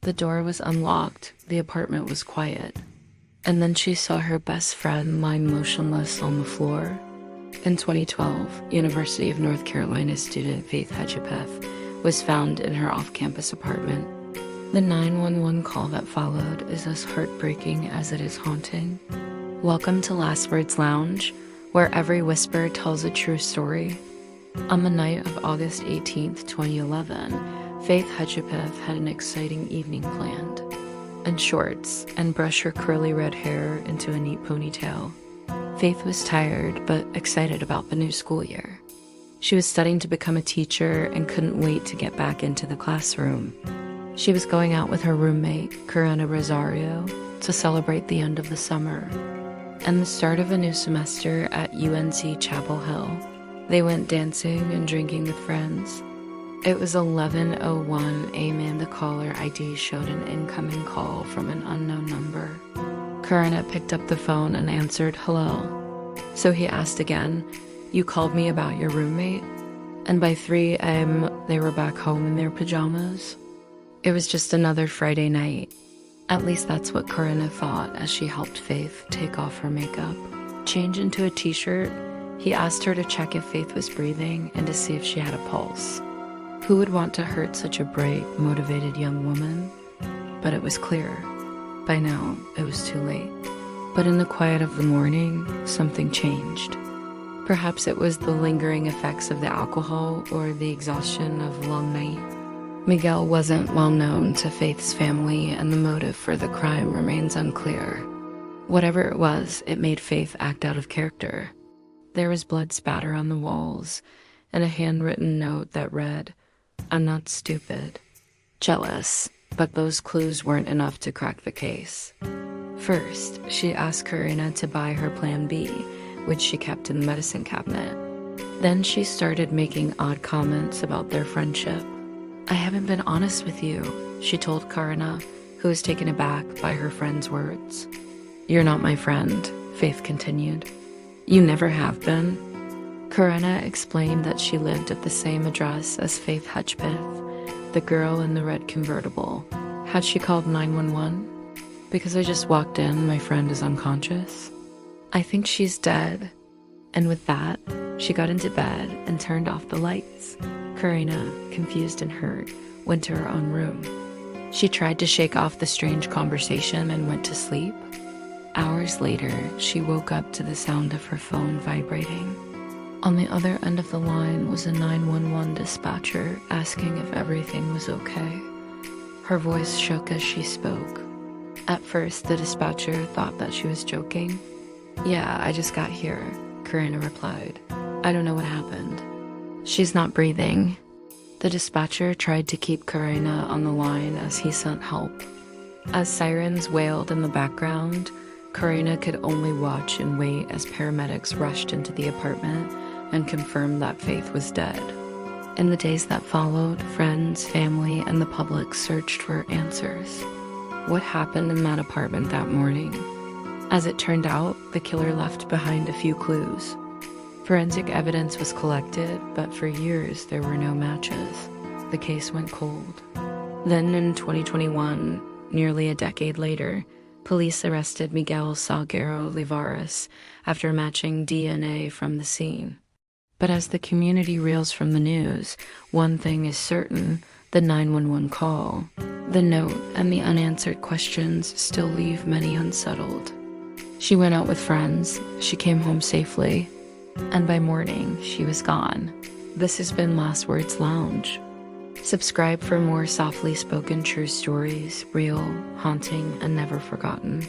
The door was unlocked, the apartment was quiet, and then she saw her best friend lying motionless on the floor. In 2012, University of North Carolina student Faith Hedgepeth was found in her off-campus apartment. The 911 call that followed is as heartbreaking as it is haunting. Welcome to Last Words Lounge, where every whisper tells a true story. On the night of August 18th, 2011, Faith Hedgepeth had an exciting evening planned. In shorts, and brush her curly red hair into a neat ponytail. Faith was tired, but excited about the new school year. She was studying to become a teacher and couldn't wait to get back into the classroom. She was going out with her roommate, Corinna Rosario, to celebrate the end of the summer and the start of a new semester at UNC Chapel Hill. They went dancing and drinking with friends. It was 11:01 a.m. The caller ID showed an incoming call from an unknown number. Corinna picked up the phone and answered, "Hello." So he asked again, "You called me about your roommate?" And by 3 a.m., they were back home in their pajamas. It was just another Friday night. At least that's what Corinna thought as she helped Faith take off her makeup. Change into a t-shirt, he asked her to check if Faith was breathing and to see if she had a pulse. Who would want to hurt such a bright, motivated young woman? But it was clear. By now, it was too late. But in the quiet of the morning, something changed. Perhaps it was the lingering effects of the alcohol or the exhaustion of a long night. Miguel wasn't well known to Faith's family, and the motive for the crime remains unclear. Whatever it was, it made Faith act out of character. There was blood spatter on the walls, and a handwritten note that read, "I'm not stupid, jealous," but those clues weren't enough to crack the case. First, she asked Corinna to buy her Plan B, which she kept in the medicine cabinet. Then she started making odd comments about their friendship. "I haven't been honest with you," she told Corinna, who was taken aback by her friend's words. "You're not my friend," Faith continued. "You never have been." Corinna explained that she lived at the same address as Faith Hedgepeth, the girl in the red convertible. Had she called 911? "Because I just walked in, my friend is unconscious. I think she's dead." And with that, she got into bed and turned off the lights. Corinna, confused and hurt, went to her own room. She tried to shake off the strange conversation and went to sleep. Hours later, she woke up to the sound of her phone vibrating. On the other end of the line was a 911 dispatcher asking if everything was okay. Her voice shook as she spoke. At first, the dispatcher thought that she was joking. "Yeah, I just got here," Corinna replied. "I don't know what happened." "She's not breathing." The dispatcher tried to keep Corinna on the line as he sent help. As sirens wailed in the background, Corinna could only watch and wait as paramedics rushed into the apartment and confirmed that Faith was dead. In the days that followed, friends, family, and the public searched for answers. What happened in that apartment that morning? As it turned out, the killer left behind a few clues. Forensic evidence was collected, but for years there were no matches. The case went cold. Then in 2021, nearly a decade later, police arrested Miguel Salguero Livares after matching DNA from the scene. But as the community reels from the news, one thing is certain: the 911 call, the note, and the unanswered questions still leave many unsettled. She went out with friends, she came home safely, and by morning, she was gone. This has been Last Words Lounge. Subscribe for more softly spoken true stories, real, haunting, and never forgotten.